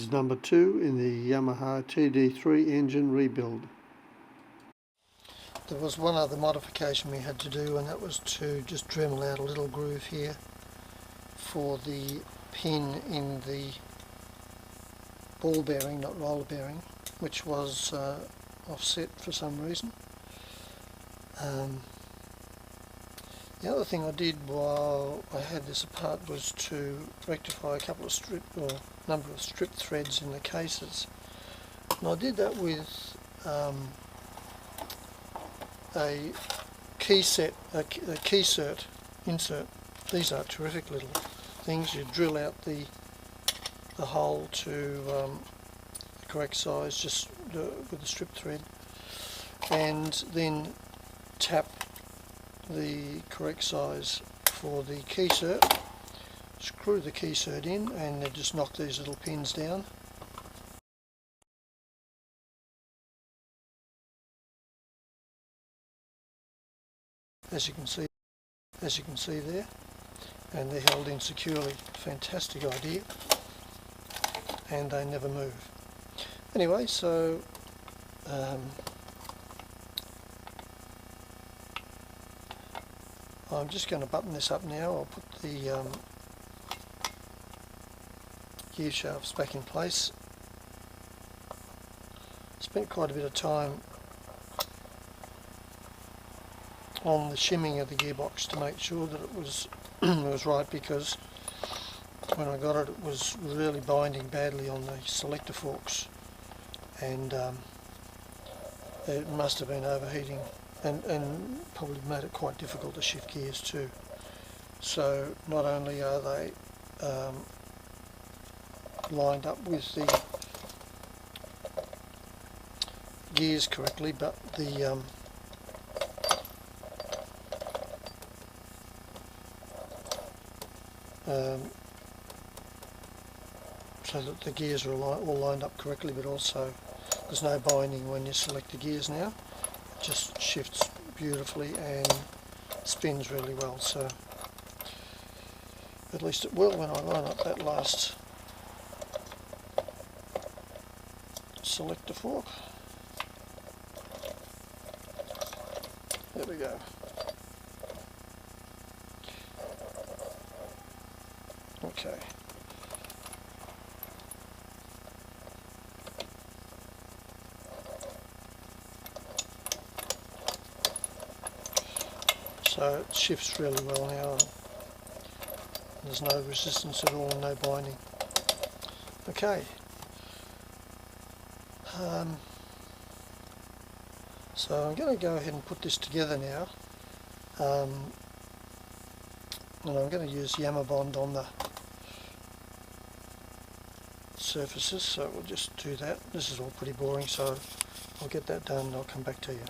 is number 2 in the Yamaha TD3 engine rebuild. There was one other modification we had to do, and that was to just Dremel out a little groove here for the pin in the ball bearing, not roller bearing, which was offset for some reason. The other thing I did while I had this apart was to rectify a couple of number of strip threads in the cases, and I did that with a key cert insert. These are terrific little things. You drill out the hole to the correct size just with the strip thread, and then tap the correct size for the key cert, screw the key cert in, and then just knock these little pins down. As you can see there, and they're held in securely. Fantastic idea, and they never move. Anyway, so I'm just going to button this up now. I'll put the gear shafts back in place. Spent quite a bit of time on the shimming of the gearbox to make sure that it was it was right, because when I got it, it was really binding badly on the selector forks, and it must have been overheating, and probably made it quite difficult to shift gears too. So not only are they lined up with the gears correctly, but the so that the gears are all lined up correctly, but also there's no binding when you select the gears now. It just shifts beautifully and spins really well, so at least it will when I line up that last selector fork. There we go. Okay. So it shifts really well now, and there's no resistance at all, no binding. Okay. So I'm going to go ahead and put this together now, and I'm going to use Yamaha Bond on the surfaces, so we'll just do that. This is all pretty boring, so I'll get that done and I'll come back to you.